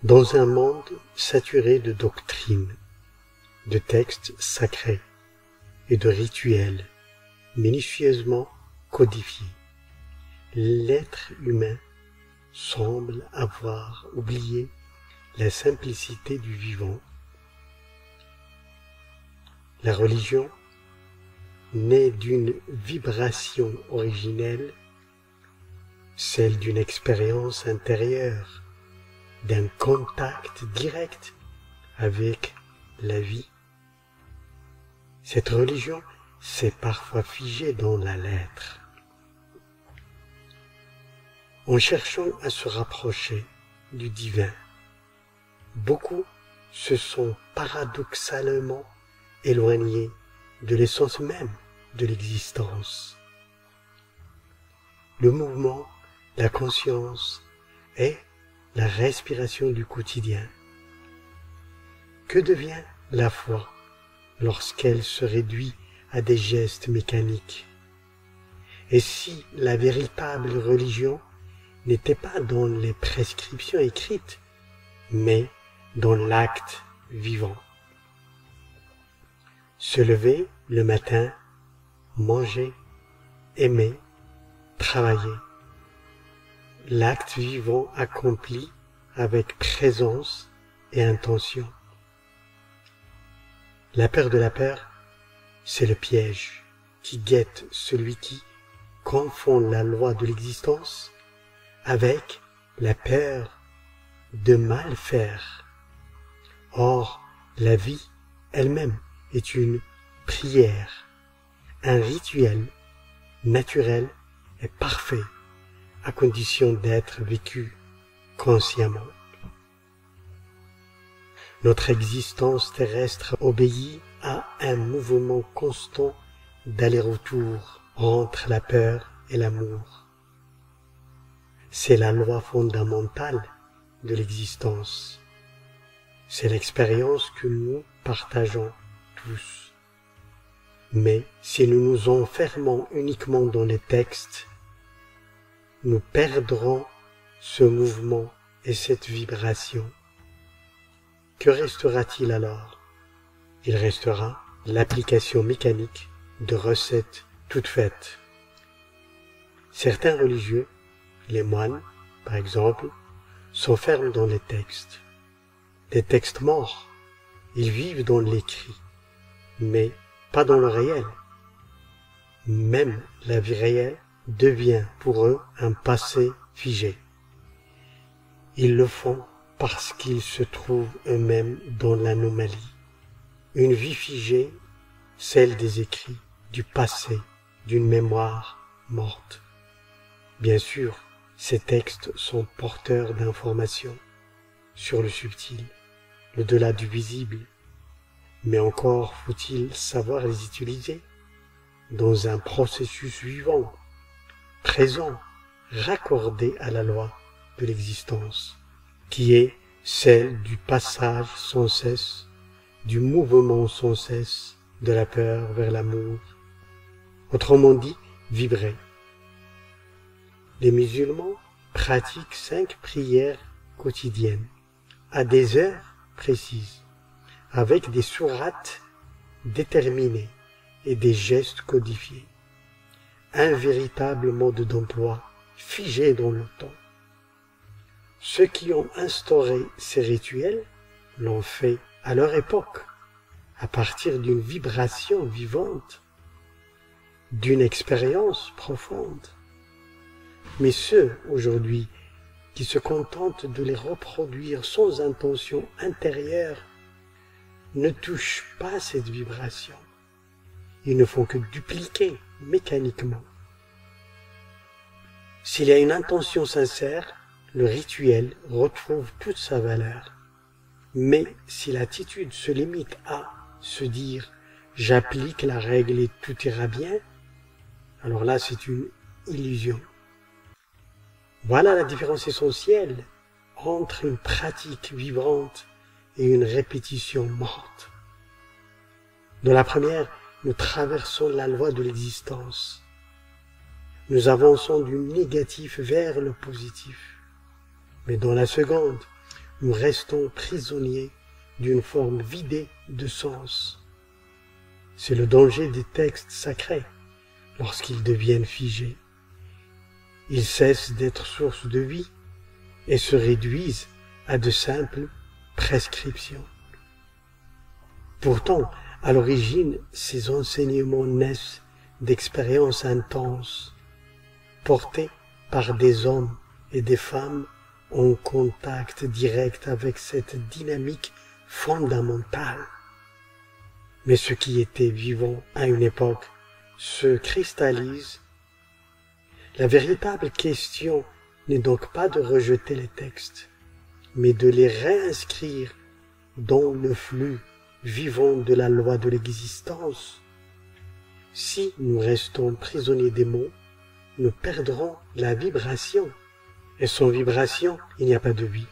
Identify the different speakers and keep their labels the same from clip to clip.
Speaker 1: Dans un monde saturé de doctrines, de textes sacrés et de rituels minutieusement codifiés, l'être humain semble avoir oublié la simplicité du vivant. La religion naît d'une vibration originelle, celle d'une expérience intérieure, d'un contact direct avec la vie. Cette religion s'est parfois figée dans la lettre. En cherchant à se rapprocher du divin, beaucoup se sont paradoxalement éloignés de l'essence même de l'existence. Le mouvement, la conscience et la respiration du quotidien. Que devient la foi lorsqu'elle se réduit à des gestes mécaniques? Et si la véritable religion n'était pas dans les prescriptions écrites, mais dans l'acte vivant? Se lever le matin, manger, aimer, travailler. L'acte vivant accompli avec présence et intention. La peur de la peur, c'est le piège qui guette celui qui confond la loi de l'existence avec la peur de mal faire. Or, la vie elle-même est une prière, un rituel naturel et parfait, à condition d'être vécu consciemment. Notre existence terrestre obéit à un mouvement constant d'aller-retour entre la peur et l'amour. C'est la loi fondamentale de l'existence. C'est l'expérience que nous partageons tous. Mais si nous nous enfermons uniquement dans les textes, nous perdrons ce mouvement et cette vibration. Que restera-t-il alors? Il restera l'application mécanique de recettes toutes faites. Certains religieux, les moines par exemple, s'enferment dans les textes. Des textes morts. Ils vivent dans l'écrit, mais pas dans le réel. Même la vie réelle devient pour eux un passé figé. Ils le font parce qu'ils se trouvent eux-mêmes dans l'anomalie. Une vie figée, celle des écrits, du passé, d'une mémoire morte. Bien sûr, ces textes sont porteurs d'informations sur le subtil, l'au-delà du visible, mais encore faut-il savoir les utiliser dans un processus vivant, présent, raccordé à la loi de l'existence, qui est celle du passage sans cesse, du mouvement sans cesse, de la peur vers l'amour, autrement dit, vibrer. Les musulmans pratiquent 5 prières quotidiennes, à des heures précises, avec des sourates déterminées et des gestes codifiés. Un véritable mode d'emploi figé dans le temps. Ceux qui ont instauré ces rituels l'ont fait à leur époque, à partir d'une vibration vivante, d'une expérience profonde. Mais ceux, aujourd'hui, qui se contentent de les reproduire sans intention intérieure, ne touchent pas cette vibration. Ils ne font que dupliquer mécaniquement. S'il y a une intention sincère, le rituel retrouve toute sa valeur. Mais si l'attitude se limite à se dire « j'applique la règle et tout ira bien », alors là c'est une illusion. Voilà la différence essentielle entre une pratique vivante et une répétition morte. Dans la première, nous traversons la loi de l'existence. Nous avançons du négatif vers le positif. Mais dans la seconde, nous restons prisonniers d'une forme vidée de sens. C'est le danger des textes sacrés lorsqu'ils deviennent figés. Ils cessent d'être source de vie et se réduisent à de simples prescriptions. Pourtant, à l'origine, ces enseignements naissent d'expériences intenses, portées par des hommes et des femmes en contact direct avec cette dynamique fondamentale. Mais ce qui était vivant à une époque se cristallise. La véritable question n'est donc pas de rejeter les textes, mais de les réinscrire dans le flux vivant de la loi de l'existence. Si nous restons prisonniers des mots, nous perdrons la vibration, et sans vibration, il n'y a pas de vie.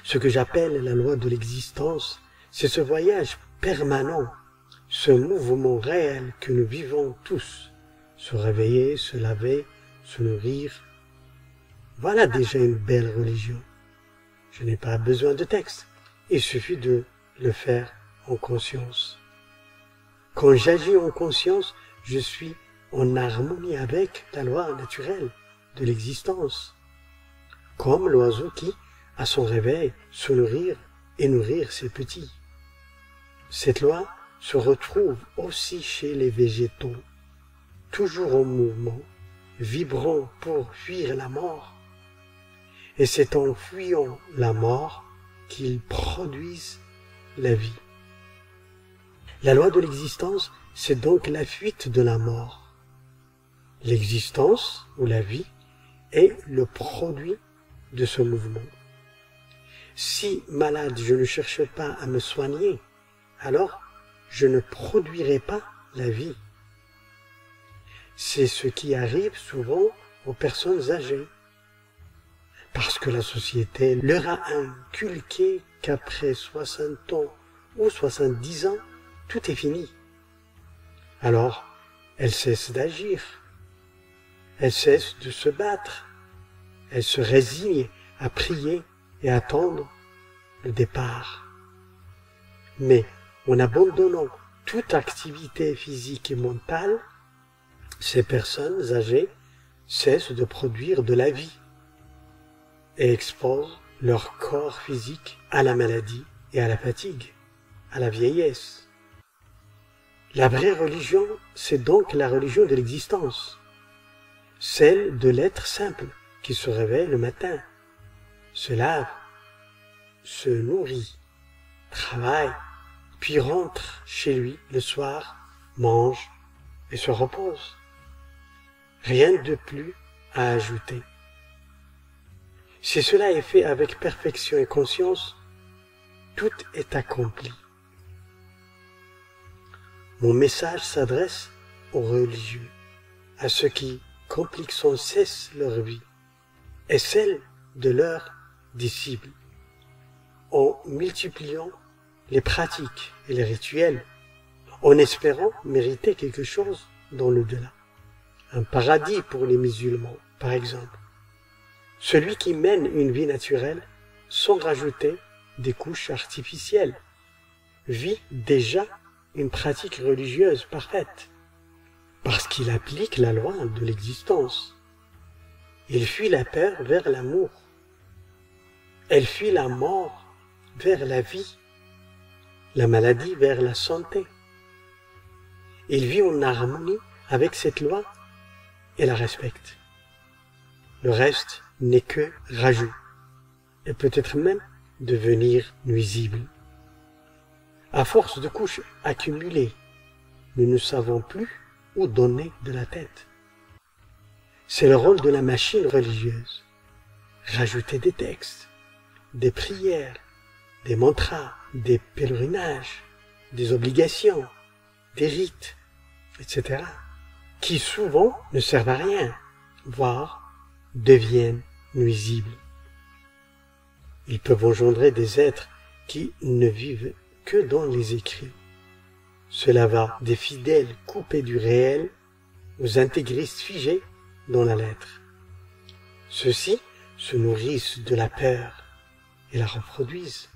Speaker 1: Ce que j'appelle la loi de l'existence, c'est ce voyage permanent, ce mouvement réel que nous vivons tous, se réveiller, se laver, se nourrir. Voilà déjà une belle religion. Je n'ai pas besoin de texte, il suffit de le faire en conscience. Quand j'agis en conscience, je suis en harmonie avec la loi naturelle de l'existence, comme l'oiseau qui, à son réveil, se nourrir et nourrir ses petits. Cette loi se retrouve aussi chez les végétaux, toujours en mouvement, vibrant pour fuir la mort. Et c'est en fuyant la mort qu'ils produisent la vie. La loi de l'existence, c'est donc la fuite de la mort. L'existence, ou la vie, est le produit de ce mouvement. Si malade je ne cherche pas à me soigner, alors je ne produirai pas la vie. C'est ce qui arrive souvent aux personnes âgées, parce que la société leur a inculqué qu'après 60 ans ou 70 ans, tout est fini. Alors, elles cessent d'agir, elles cessent de se battre, elles se résignent à prier et attendre le départ. Mais en abandonnant toute activité physique et mentale, ces personnes âgées cessent de produire de la vie et exposent leur corps physique à la maladie et à la fatigue, à la vieillesse. La vraie religion, c'est donc la religion de l'existence, celle de l'être simple qui se réveille le matin, se lave, se nourrit, travaille, puis rentre chez lui le soir, mange et se repose. Rien de plus à ajouter. Si cela est fait avec perfection et conscience, tout est accompli. Mon message s'adresse aux religieux, à ceux qui compliquent sans cesse leur vie et celle de leurs disciples, en multipliant les pratiques et les rituels, en espérant mériter quelque chose dans l'au-delà. Un paradis pour les musulmans, par exemple. Celui qui mène une vie naturelle, sans rajouter des couches artificielles, vit déjà une pratique religieuse parfaite, parce qu'il applique la loi de l'existence. Il fuit la peur vers l'amour. Elle fuit la mort vers la vie, la maladie vers la santé. Il vit en harmonie avec cette loi et la respecte. Le reste n'est que rajout, et peut-être même devenir nuisible. À force de couches accumulées, nous ne savons plus où donner de la tête. C'est le rôle de la machine religieuse. Rajouter des textes, des prières, des mantras, des pèlerinages, des obligations, des rites, etc., qui souvent ne servent à rien, voire deviennent nuisibles. Ils peuvent engendrer des êtres qui ne vivent que dans les écrits. Cela va des fidèles coupés du réel aux intégristes figés dans la lettre. Ceux-ci se nourrissent de la peur et la reproduisent.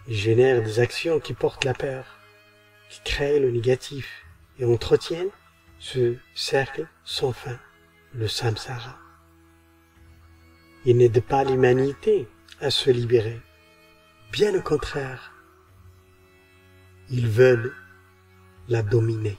Speaker 1: Ils génèrent des actions qui portent la peur, qui créent le négatif et entretiennent ce cercle sans fin, le samsara. Ils n'aident pas l'humanité à se libérer. Bien au contraire, ils veulent la dominer.